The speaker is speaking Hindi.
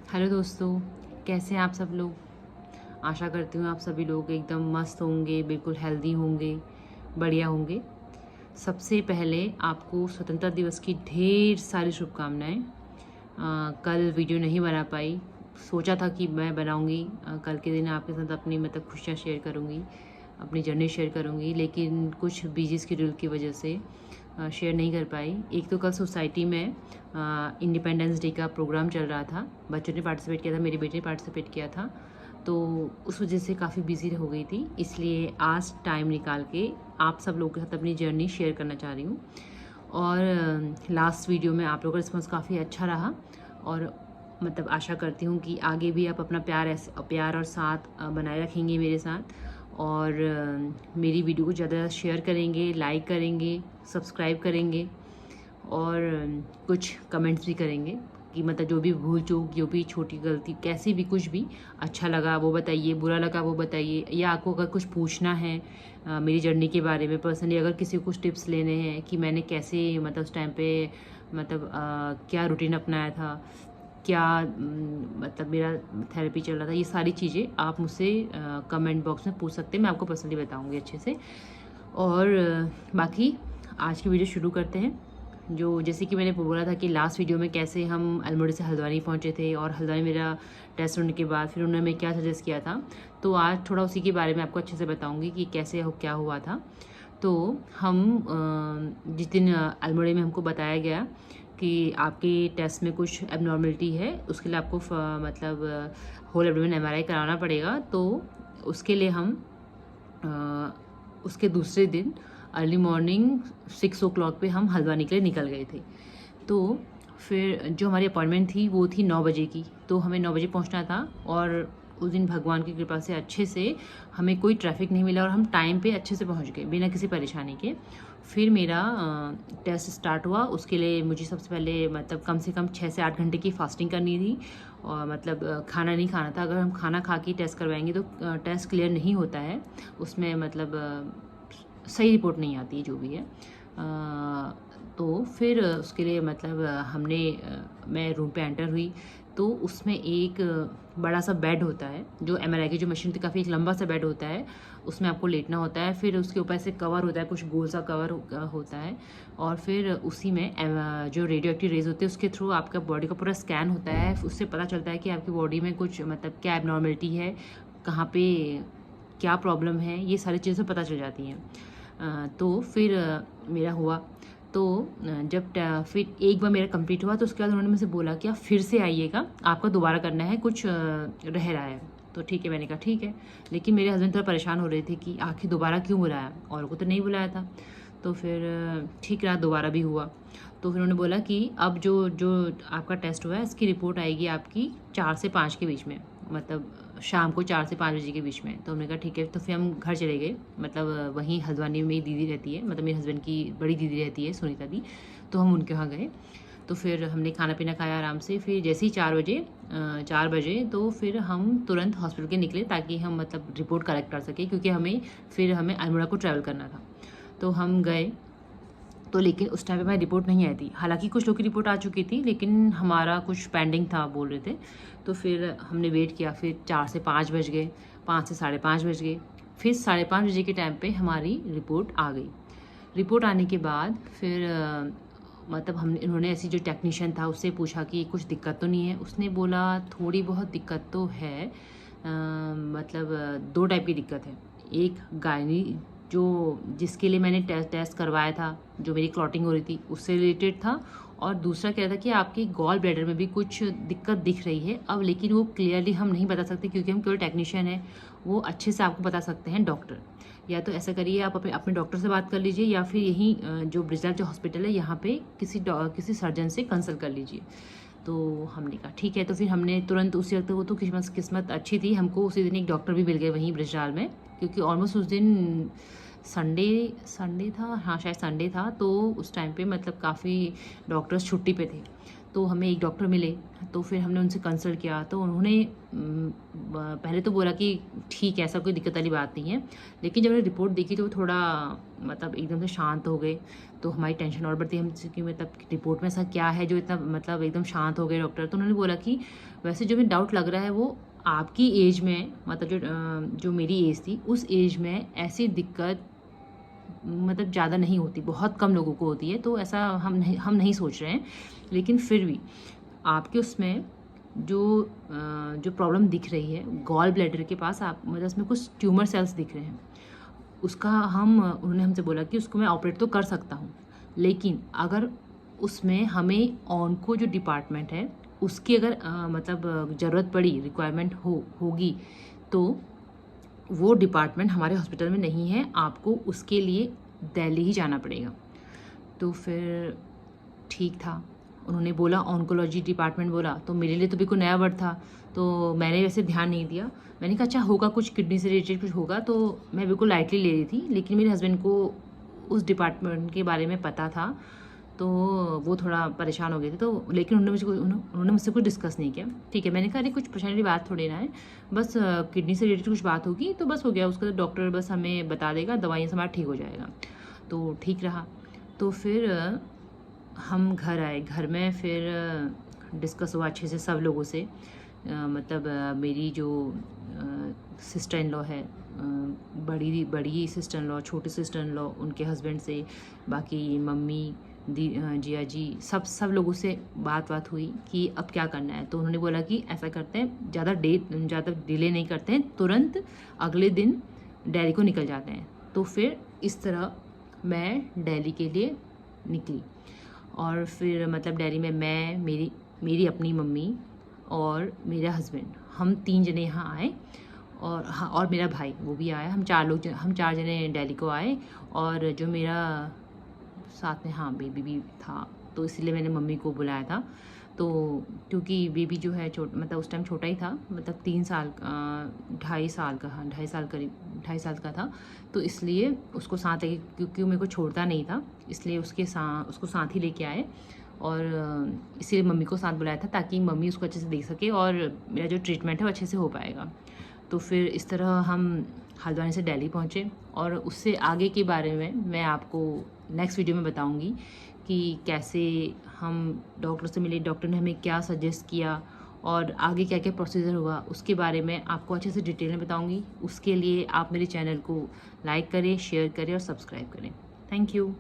हेलो दोस्तों, कैसे हैं आप सब लोग। आशा करती हूँ आप सभी लोग एकदम मस्त होंगे, बिल्कुल हेल्दी होंगे, बढ़िया होंगे। सबसे पहले आपको स्वतंत्रता दिवस की ढेर सारी शुभकामनाएं। कल वीडियो नहीं बना पाई, सोचा था कि मैं बनाऊंगी कल के दिन आपके साथ अपनी खुशियाँ शेयर करूंगी, अपनी जर्नी शेयर करूंगी, लेकिन कुछ बिजी स्केड्यूल की वजह से शेयर नहीं कर पाई। एक तो कल सोसाइटी में इंडिपेंडेंस डे का प्रोग्राम चल रहा था, बच्चों ने पार्टिसिपेट किया था, मेरी बेटी ने पार्टिसिपेट किया था, तो उस वजह से काफ़ी बिजी हो गई थी। इसलिए आज टाइम निकाल के आप सब लोगों के साथ अपनी जर्नी शेयर करना चाह रही हूँ। और लास्ट वीडियो में आप लोगों का रिस्पॉन्स काफ़ी अच्छा रहा और आशा करती हूँ कि आगे भी आप अपना प्यार और साथ बनाए रखेंगे मेरे साथ, और मेरी वीडियो को ज़्यादा शेयर करेंगे, लाइक करेंगे, सब्सक्राइब करेंगे, और कुछ कमेंट्स भी करेंगे कि जो भी भूल चूक, जो भी छोटी गलती, कैसी भी, कुछ भी अच्छा लगा वो बताइए, बुरा लगा वो बताइए, या आपको अगर कुछ पूछना है मेरी जर्नी के बारे में पर्सनली, अगर किसी को कुछ टिप्स लेने हैं कि मैंने कैसे उस टाइम पे क्या रूटीन अपनाया था, क्या मेरा थेरेपी चल रहा था, ये सारी चीज़ें आप मुझसे कमेंट बॉक्स में पूछ सकते हैं, मैं आपको पर्सनली बताऊंगी अच्छे से। और बाकी आज की वीडियो शुरू करते हैं। जो जैसे कि मैंने बोला था कि लास्ट वीडियो में कैसे हम अल्मोड़ा से हल्द्वानी पहुंचे थे, और हल्द्वानी मेरा टेस्ट होने के बाद फिर उन्होंने हमें क्या सजेस्ट किया था, तो आज थोड़ा उसी के बारे में आपको अच्छे से बताऊंगी कि कैसे क्या हुआ था। तो हम जिस दिन अल्मोड़े में हमको बताया गया कि आपके टेस्ट में कुछ एबनॉर्मलिटी है, उसके लिए आपको होल एब्डोमेन एमआरआई कराना पड़ेगा। तो उसके लिए हम उसके दूसरे दिन अर्ली मॉर्निंग 6 o'clock पे हम हल्द्वानी के लिए निकल गए थे। तो फिर जो हमारी अपॉइंटमेंट थी वो थी 9 बजे की, तो हमें 9 बजे पहुंचना था। और उस दिन भगवान की कृपा से अच्छे से हमें कोई ट्रैफिक नहीं मिला और हम टाइम पे अच्छे से पहुंच गए बिना किसी परेशानी के। फिर मेरा टेस्ट स्टार्ट हुआ। उसके लिए मुझे सबसे पहले कम से कम 6 से 8 घंटे की फास्टिंग करनी थी, और खाना नहीं खाना था। अगर हम खाना खा के टेस्ट करवाएंगे तो टेस्ट क्लियर नहीं होता है, उसमें सही रिपोर्ट नहीं आती है जो भी है। तो फिर उसके लिए हमने मैं रूम पे एंटर हुई, तो उसमें एक बड़ा सा बेड होता है, जो एमआरआई की जो मशीन थी, काफ़ी एक लंबा सा बेड होता है, उसमें आपको लेटना होता है। फिर उसके ऊपर ऐसे कवर होता है, कुछ गोल सा कवर होता है, और फिर उसी में जो रेडियो एक्टिव रेज होते हैं उसके थ्रू आपका बॉडी का पूरा स्कैन होता है। उससे पता चलता है कि आपकी बॉडी में कुछ क्या एबनॉर्मलिटी है, कहाँ पे क्या प्रॉब्लम है, ये सारी चीज़ें पता चल जाती हैं। तो फिर मेरा हुआ। तो फिर एक बार मेरा कंप्लीट हुआ, तो उसके बाद उन्होंने मुझसे बोला कि आप फिर से आइएगा, आपका दोबारा करना है, कुछ रह रहा है। तो ठीक है, मैंने कहा ठीक है। लेकिन मेरे हस्बैंड थोड़ा परेशान हो रहे थे कि आखिर दोबारा क्यों बुलाया, और को तो नहीं बुलाया था। तो फिर ठीक रहा, दोबारा भी हुआ। तो फिर उन्होंने बोला कि अब जो जो आपका टेस्ट हुआ है, इसकी रिपोर्ट आएगी आपकी 4 से 5 के बीच में, शाम को 4 से 5 बजे के बीच में। तो हमने कहा ठीक है। तो फिर हम घर चले गए। वहीं हल्द्वानी में मेरी दीदी रहती है, मेरे हस्बैंड की बड़ी दीदी रहती है, सुनीता दी। तो हम उनके यहाँ गए। तो फिर हमने खाना पीना खाया आराम से। फिर जैसे ही 4 बजे तो फिर हम तुरंत हॉस्पिटल के निकले, ताकि हम रिपोर्ट कलेक्ट कर सकें, क्योंकि हमें अल्मोड़ा को ट्रैवल करना था। तो हम गए, तो लेकिन उस टाइम पे हमारी रिपोर्ट नहीं आई थी। हालांकि कुछ लोग की रिपोर्ट आ चुकी थी, लेकिन हमारा कुछ पेंडिंग था बोल रहे थे। तो फिर हमने वेट किया। फिर 4 से 5 बज गए, 5 से 5:30 बज गए। फिर 5:30 बजे के टाइम पे हमारी रिपोर्ट आ गई। रिपोर्ट आने के बाद फिर इन्होंने ऐसी जो टेक्नीशियन था उससे पूछा कि कुछ दिक्कत तो नहीं है। उसने बोला थोड़ी बहुत दिक्कत तो है, 2 टाइप की दिक्कत है। एक गायनी, जो जिसके लिए मैंने टेस्ट करवाया था, जो मेरी क्लॉटिंग हो रही थी उससे रिलेटेड था। और दूसरा कह रहा था कि आपकी गॉल ब्लैडर में भी कुछ दिक्कत दिख रही है। अब लेकिन वो क्लियरली हम नहीं बता सकते, क्योंकि हम केवल टेक्नीशियन हैं, वो अच्छे से आपको बता सकते हैं डॉक्टर। या तो ऐसा करिए, आप अपने डॉक्टर से बात कर लीजिए, या फिर यहीं जो ब्रिजलाल जो हॉस्पिटल है यहाँ पे किसी सर्जन से कंसल्ट कर लीजिए। तो हमने कहा ठीक है। तो फिर हमने तुरंत उसी वक्त, वो तो किस्मत अच्छी थी, हमको उसी दिन एक डॉक्टर भी मिल गए वहीं ब्रिजलाल में, क्योंकि ऑलमोस्ट उस दिन संडे था, हाँ शायद संडे था। तो उस टाइम पे काफ़ी डॉक्टर्स छुट्टी पे थे। तो हमें एक डॉक्टर मिले, तो फिर हमने उनसे कंसल्ट किया। तो उन्होंने पहले तो बोला कि ठीक है, ऐसा कोई दिक्कत वाली बात नहीं है, लेकिन जब मैंने रिपोर्ट देखी तो वो थोड़ा मतलब एकदम से शांत हो गए। तो हमारी टेंशन और बढ़ती, हम कि मतलब रिपोर्ट में ऐसा क्या है जो इतना मतलब एकदम शांत हो गए डॉक्टर। तो उन्होंने बोला कि वैसे जो मुझे डाउट लग रहा है वो आपकी एज में, मतलब जो मेरी एज थी उस एज में ऐसी दिक्कत मतलब ज़्यादा नहीं होती, बहुत कम लोगों को होती है, तो ऐसा हम नहीं सोच रहे हैं। लेकिन फिर भी आपके उसमें जो प्रॉब्लम दिख रही है गॉल ब्लैडर के पास, आप मतलब उसमें कुछ ट्यूमर सेल्स दिख रहे हैं, उसका उन्होंने हमसे बोला कि उसको मैं ऑपरेट तो कर सकता हूँ, लेकिन अगर उसमें हमें ऑन्को जो डिपार्टमेंट है उसकी अगर मतलब ज़रूरत पड़ी, रिक्वायरमेंट होगी तो वो डिपार्टमेंट हमारे हॉस्पिटल में नहीं है, आपको उसके लिए दिल्ली ही जाना पड़ेगा। तो फिर ठीक था, उन्होंने बोला ऑन्कोलॉजी डिपार्टमेंट बोला, तो मेरे लिए तो बिल्कुल नया वर्ड था, तो मैंने वैसे ध्यान नहीं दिया। मैंने कहा अच्छा होगा कुछ किडनी से रिलेटेड कुछ होगा, तो मैं बिल्कुल लाइटली ले रही थी। लेकिन मेरे हस्बैंड को उस डिपार्टमेंट के बारे में पता था, तो वो थोड़ा परेशान हो गए थे। तो लेकिन उन्होंने मुझसे कुछ डिस्कस नहीं किया। ठीक है, मैंने कहा अरे कुछ परेशानी की बात थोड़ी ना है, बस किडनी से रिलेटेड कुछ बात होगी तो बस हो गया, उसका डॉक्टर बस हमें बता देगा, दवाइयाँ से हमारा ठीक हो जाएगा। तो ठीक रहा। तो फिर हम घर आए, घर में फिर डिस्कस हुआ अच्छे से सब लोगों से, मतलब मेरी जो सिस्टर इन लॉ है, बड़ी सिस्टर इन लॉ, छोटी सिस्टर इन लॉ, उनके हस्बैंड से, बाकी मम्मी जिया जी, सब लोगों से बात हुई कि अब क्या करना है। तो उन्होंने बोला कि ऐसा करते हैं, ज़्यादा डिले नहीं करते हैं, तुरंत अगले दिन दिल्ली को निकल जाते हैं। तो फिर इस तरह मैं दिल्ली के लिए निकली। और फिर मतलब दिल्ली में मैं, मेरी अपनी मम्मी और मेरा हस्बैंड, हम 3 जने यहाँ आए। और हाँ, और मेरा भाई वो भी आया, हम 4 जने दिल्ली को आए। और जो मेरा साथ में हाँ बेबी भी था, तो इसलिए मैंने मम्मी को बुलाया था। तो क्योंकि बेबी जो है मतलब उस टाइम छोटा ही था, मतलब 3 साल 2.5 साल का, हाँ 2.5 साल करीब 2.5 साल का था। तो इसलिए उसको साथ लेके, क्योंकि वो मेरे को छोड़ता नहीं था, इसलिए उसको साथ ही लेके आए। और इसीलिए मम्मी को साथ बुलाया था ताकि मम्मी उसको अच्छे से देख सके और मेरा जो ट्रीटमेंट है वो अच्छे से हो पाएगा। तो फिर इस तरह हम हल्द्वानी से दिल्ली पहुँचे। और उससे आगे के बारे में मैं आपको नेक्स्ट वीडियो में बताऊंगी कि कैसे हम डॉक्टर से मिले, डॉक्टर ने हमें क्या सजेस्ट किया और आगे क्या क्या प्रोसीजर हुआ, उसके बारे में आपको अच्छे से डिटेल में बताऊंगी। उसके लिए आप मेरे चैनल को लाइक करें, शेयर करें और सब्सक्राइब करें। Thank you.